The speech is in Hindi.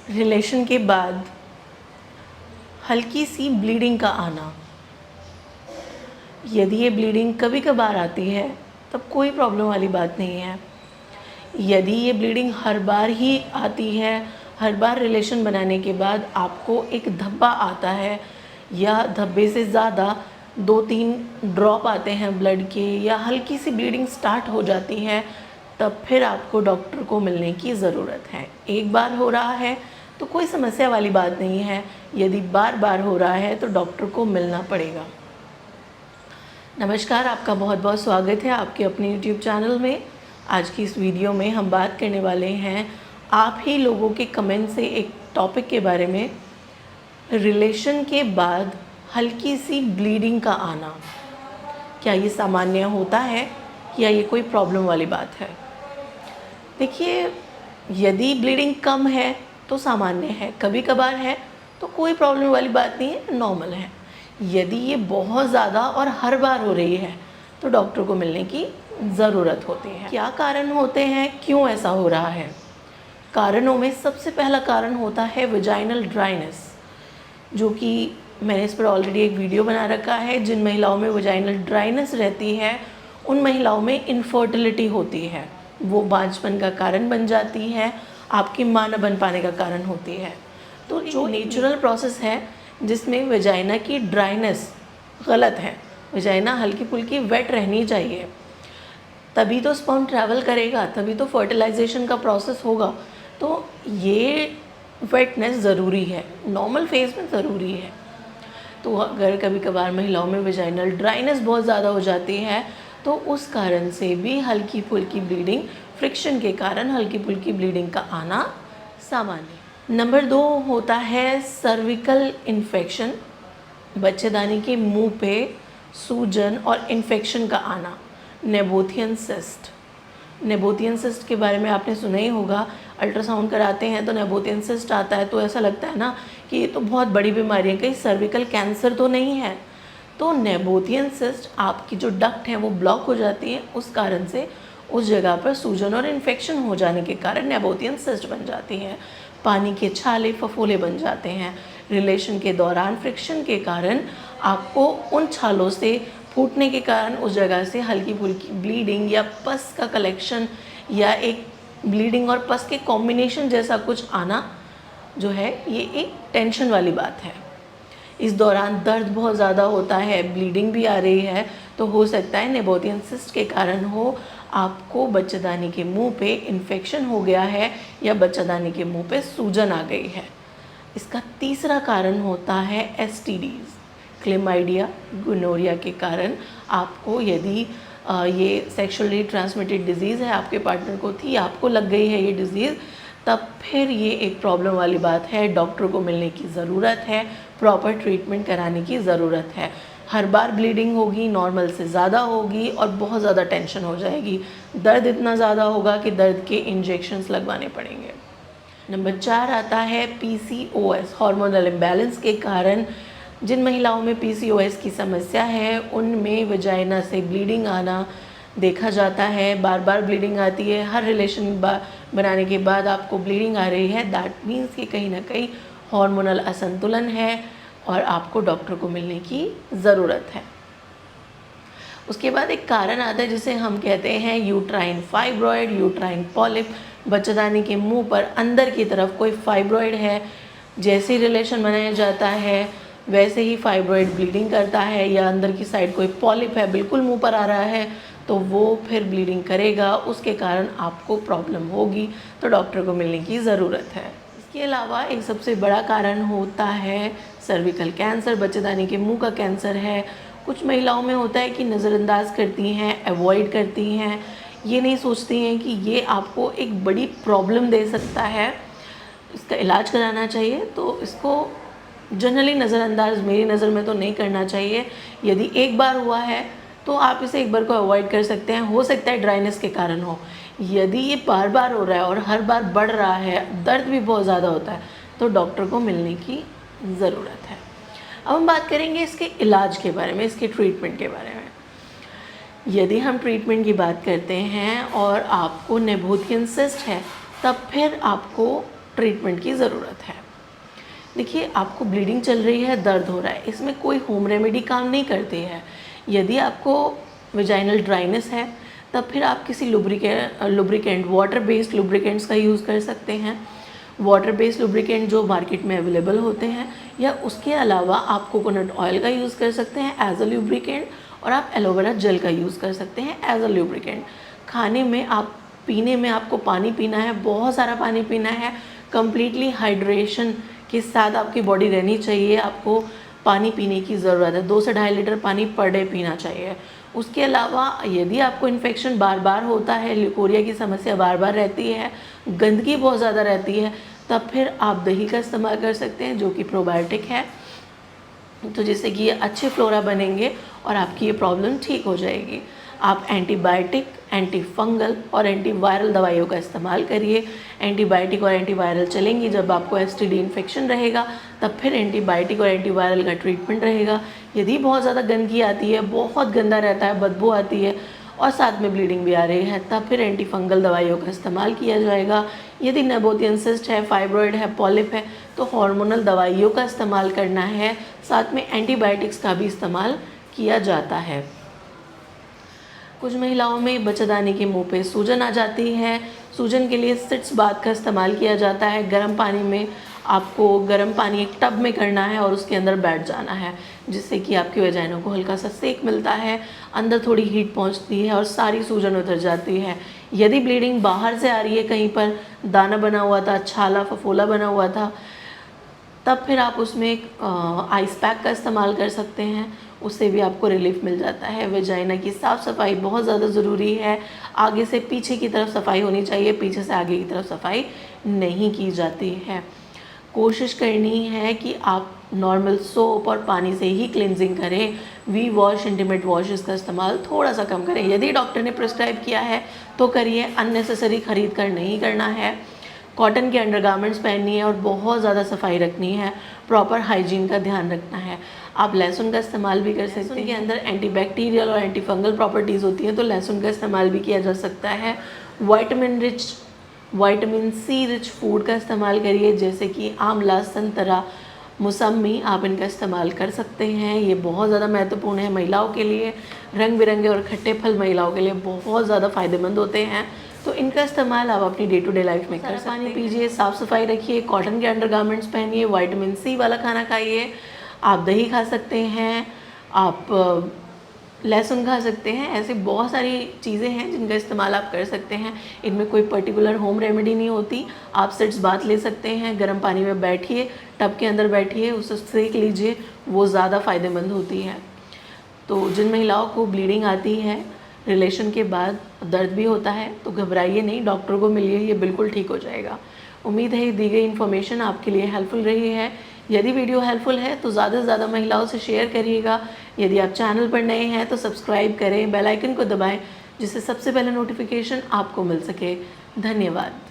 रिलेशन के बाद हल्की सी ब्लीडिंग का आना। यदि ये ब्लीडिंग कभी कभार आती है तब कोई प्रॉब्लम वाली बात नहीं है। यदि ये ब्लीडिंग हर बार ही आती है, हर बार रिलेशन बनाने के बाद आपको एक धब्बा आता है या धब्बे से ज़्यादा 2-3 ड्रॉप आते हैं ब्लड के, या हल्की सी ब्लीडिंग स्टार्ट हो जाती है, तब फिर आपको डॉक्टर को मिलने की ज़रूरत है। एक बार हो रहा है तो कोई समस्या वाली बात नहीं है, यदि बार बार हो रहा है तो डॉक्टर को मिलना पड़ेगा। नमस्कार, आपका बहुत बहुत स्वागत है आपके अपने YouTube चैनल में। आज की इस वीडियो में हम बात करने वाले हैं आप ही लोगों के कमेंट से एक टॉपिक के बारे में, रिलेशन के बाद हल्की सी ब्लीडिंग का आना। क्या ये सामान्य होता है या ये कोई प्रॉब्लम वाली बात है? देखिए, यदि ब्लीडिंग कम है तो सामान्य है, कभी कभार है तो कोई प्रॉब्लम वाली बात नहीं है, नॉर्मल है। यदि ये बहुत ज़्यादा और हर बार हो रही है तो डॉक्टर को मिलने की ज़रूरत होती है। क्या कारण होते हैं, क्यों ऐसा हो रहा है? कारणों में सबसे पहला कारण होता है वेजाइनल ड्राइनेस, जो कि मैंने इस पर ऑलरेडी एक वीडियो बना रखा है। जिन महिलाओं में वेजाइनल ड्राइनेस रहती है उन महिलाओं में इनफर्टिलिटी होती है, वो बांझपन का कारण बन जाती है, आपकी मां न बन पाने का कारण होती है। तो जो नेचुरल प्रोसेस है जिसमें वेजाइना की ड्राइनेस गलत है, वेजाइना हल्की फुल्की वेट रहनी चाहिए, तभी तो स्पर्म ट्रैवल करेगा, तभी तो फर्टिलाइजेशन का प्रोसेस होगा। तो ये वेटनेस ज़रूरी है, नॉर्मल फेज में ज़रूरी है। तो अगर कभी कभार महिलाओं में वेजाइनल ड्राइनेस बहुत ज़्यादा हो जाती है तो उस कारण से भी हल्की फुल्की ब्लीडिंग, फ्रिक्शन के कारण हल्की फुल्की ब्लीडिंग का आना सामान्य। नंबर 2 होता है सर्विकल इन्फेक्शन, बच्चेदानी के मुंह पे सूजन और इन्फेक्शन का आना। नेबोथियन सिस्ट, नेबोथियन सिस्ट के बारे में आपने सुना ही होगा। अल्ट्रासाउंड कराते हैं तो नेबोथियन सिस्ट आता है तो ऐसा लगता है ना कि ये तो बहुत बड़ी बीमारी है, कहीं सर्विकल कैंसर तो नहीं है। तो नेबोथियन सिस्ट, आपकी जो डक्ट है वो ब्लॉक हो जाती है, उस कारण से उस जगह पर सूजन और इन्फेक्शन हो जाने के कारण नेबोथियन सिस्ट बन जाती है। पानी के छाले, फफोले बन जाते हैं। रिलेशन के दौरान फ्रिक्शन के कारण आपको उन छालों से फूटने के कारण उस जगह से हल्की फुल्की ब्लीडिंग या पस का कलेक्शन या एक ब्लीडिंग और पस के कॉम्बिनेशन जैसा कुछ आना जो है, ये एक टेंशन वाली बात है। इस दौरान दर्द बहुत ज़्यादा होता है, ब्लीडिंग भी आ रही है, तो हो सकता है नेबोथियन सिस्ट के कारण हो, आपको बच्चेदानी के मुंह पे इन्फेक्शन हो गया है या बच्चेदानी के मुंह पे सूजन आ गई है। इसका तीसरा कारण होता है एसटीडीज़, क्लेमाइडिया, गोनोरिया के कारण आपको, यदि ये सेक्सुअली ट्रांसमिटेड डिजीज़ है, आपके पार्टनर को थी, आपको लग गई है ये डिज़ीज़, तब फिर ये एक प्रॉब्लम वाली बात है। डॉक्टर को मिलने की ज़रूरत है, प्रॉपर ट्रीटमेंट कराने की ज़रूरत है। हर बार ब्लीडिंग होगी, नॉर्मल से ज़्यादा होगी और बहुत ज़्यादा टेंशन हो जाएगी, दर्द इतना ज़्यादा होगा कि दर्द के इंजेक्शंस लगवाने पड़ेंगे। नंबर 4 आता है PCOS, हार्मोनल इम्बैलेंस के कारण। जिन महिलाओं में PCOS की समस्या है उनमें वजाइना से ब्लीडिंग आना देखा जाता है, बार बार ब्लीडिंग आती है, हर रिलेशन बनाने के बाद आपको ब्लीडिंग आ रही है, दैट मीन्स कि कहीं ना कहीं हार्मोनल असंतुलन है और आपको डॉक्टर को मिलने की ज़रूरत है। उसके बाद एक कारण आता है जिसे हम कहते हैं यूट्राइन फाइब्रॉयड, यूट्राइन पॉलिप। बच्चेदानी के मुंह पर अंदर की तरफ कोई फाइब्रॉयड है, जैसे ही रिलेशन बनाया जाता है वैसे ही फाइब्रॉयड ब्लीडिंग करता है, या अंदर की साइड कोई पॉलिप है बिल्कुल मुंह पर आ रहा है तो वो फिर ब्लीडिंग करेगा, उसके कारण आपको प्रॉब्लम होगी, तो डॉक्टर को मिलने की ज़रूरत है। इसके अलावा एक सबसे बड़ा कारण होता है सर्विकल कैंसर, बच्चेदानी के मुंह का कैंसर है। कुछ महिलाओं में होता है कि नज़रअंदाज करती हैं, अवॉइड करती हैं, ये नहीं सोचती हैं कि ये आपको एक बड़ी प्रॉब्लम दे सकता है, इसका इलाज कराना चाहिए। तो इसको जनरली नज़रअंदाज मेरी नज़र में तो नहीं करना चाहिए। यदि एक बार हुआ है तो आप इसे एक बार को अवॉइड कर सकते हैं, हो सकता है ड्राइनेस के कारण हो। यदि ये बार बार हो रहा है और हर बार बढ़ रहा है, दर्द भी बहुत ज़्यादा होता है, तो डॉक्टर को मिलने की ज़रूरत है। अब हम बात करेंगे इसके इलाज के बारे में, इसके ट्रीटमेंट के बारे में। यदि हम ट्रीटमेंट की बात करते हैं और आपको नेबोथियन सिस्ट है, तब फिर आपको ट्रीटमेंट की ज़रूरत है। देखिए, आपको ब्लीडिंग चल रही है, दर्द हो रहा है, इसमें कोई होम रेमेडी काम नहीं करती है। यदि आपको वेजाइनल ड्राइनेस है तब फिर आप किसी लुब्रिकेंट वाटर बेस्ड लुब्रिकेंट्स का यूज़ कर सकते हैं। वाटर बेस्ड लुब्रिकेंट जो मार्केट में अवेलेबल होते हैं, या उसके अलावा आप कोकोनट ऑयल का यूज़ कर सकते हैं एज अ लुब्रिकेंट, और आप एलोवेरा जेल का यूज़ कर सकते हैं एज अ लुब्रिकेंट। खाने में पीने में आपको पानी पीना है, बहुत सारा पानी पीना है, कंप्लीटली हाइड्रेशन के साथ आपकी बॉडी रहनी चाहिए। आपको पानी पीने की ज़रूरत है, 2 से 2.5 लीटर पानी पर डे पीना चाहिए। उसके अलावा यदि आपको इन्फेक्शन बार बार होता है, ल्यूकोरिया की समस्या बार बार रहती है, गंदगी बहुत ज़्यादा रहती है, तब फिर आप दही का इस्तेमाल कर सकते हैं जो कि प्रोबायोटिक है, तो जिससे कि ये अच्छे फ्लोरा बनेंगे और आपकी ये प्रॉब्लम ठीक हो जाएगी। आप एंटीबायोटिक, एंटी फंगल और एंटीवायरल दवाइयों का इस्तेमाल करिए। एंटीबायोटिक और एंटीवायरल चलेंगी जब आपको एसटीडी इन्फेक्शन रहेगा, तब फिर एंटीबायोटिक और एंटीवायरल का ट्रीटमेंट रहेगा। यदि बहुत ज़्यादा गंदगी आती है, बहुत गंदा रहता है, बदबू आती है और साथ में ब्लीडिंग भी आ रही है, तब फिर एंटी फंगल दवाइयों का इस्तेमाल किया जाएगा। यदि नेबोथियन सिस्ट है, फाइब्रॉइड है, पॉलिप है, तो हार्मोनल दवाइयों का इस्तेमाल करना है। साथ में एंटीबायोटिक्स का भी इस्तेमाल किया जाता है। कुछ महिलाओं में बच्चेदानी के मुंह पे सूजन आ जाती है। सूजन के लिए सिट्स बाथ का इस्तेमाल किया जाता है। गर्म पानी में आपको गर्म पानी एक टब में करना है और उसके अंदर बैठ जाना है, जिससे कि आपके वजाइना को हल्का सा सेक मिलता है, अंदर थोड़ी हीट पहुंचती है और सारी सूजन उतर जाती है। यदि ब्लीडिंग बाहर से आ रही है, कहीं पर दाना बना हुआ था, छाला फफोला बना हुआ था, तब फिर आप उसमें एक आइस पैक का इस्तेमाल कर सकते हैं, उससे भी आपको रिलीफ मिल जाता है। वेजाइना की साफ़ सफाई बहुत ज़्यादा ज़रूरी है। आगे से पीछे की तरफ सफाई होनी चाहिए, पीछे से आगे की तरफ सफाई नहीं की जाती है। कोशिश करनी है कि आप नॉर्मल सोप और पानी से ही क्लिनजिंग करें। वी वॉश, इंटीमेट वॉशेस का इस्तेमाल थोड़ा सा कम करें। यदि डॉक्टर ने प्रिस्क्राइब किया है तो करिए, अननेसेसरी ख़रीद कर नहीं करना है। कॉटन के अंडरगारमेंट्स पहननी है और बहुत ज़्यादा सफाई रखनी है, प्रॉपर हाइजीन का ध्यान रखना है। आप लहसुन का इस्तेमाल भी कर सकते हैं। लहसुन के अंदर एंटीबैक्टीरियल और एंटी फंगल प्रॉपर्टीज़ होती हैं, तो लहसुन का इस्तेमाल भी किया जा सकता है। विटामिन सी रिच फूड का इस्तेमाल करिए, जैसे कि आंवला, संतरा, मौसमी, आप इनका इस्तेमाल कर सकते हैं। ये बहुत ज़्यादा महत्वपूर्ण है महिलाओं के लिए। रंग बिरंगे और खट्टे फल महिलाओं के लिए बहुत ज़्यादा फ़ायदेमंद होते हैं, तो इनका इस्तेमाल आप अपनी डे टू डे लाइफ में कर सकते हैं। पानी पीजिए, साफ़ सफाई रखिए, कॉटन के अंडरगारमेंट्स पहनिए, विटामिन सी वाला खाना खाइए। आप दही खा सकते हैं, आप लहसुन खा सकते हैं। ऐसे बहुत सारी चीज़ें हैं जिनका इस्तेमाल आप कर सकते हैं। इनमें कोई पर्टिकुलर होम रेमेडी नहीं होती। आप सिट्स बाथ ले सकते हैं, गर्म पानी में बैठिए, टब के अंदर बैठिए, उसे सेक लीजिए, वो ज़्यादा फ़ायदेमंद होती है। तो जिन महिलाओं को ब्लीडिंग आती है, रिलेशन के बाद दर्द भी होता है, तो घबराइए नहीं, डॉक्टर को मिलिए, ये बिल्कुल ठीक हो जाएगा। उम्मीद है दी गई इन्फॉर्मेशन आपके लिए हेल्पफुल रही है। यदि वीडियो हेल्पफुल है तो ज़्यादा से ज़्यादा महिलाओं से शेयर करिएगा। यदि आप चैनल पर नए हैं तो सब्सक्राइब करें, बेल आइकन को दबाएं, जिससे सबसे पहले नोटिफिकेशन आपको मिल सके। धन्यवाद।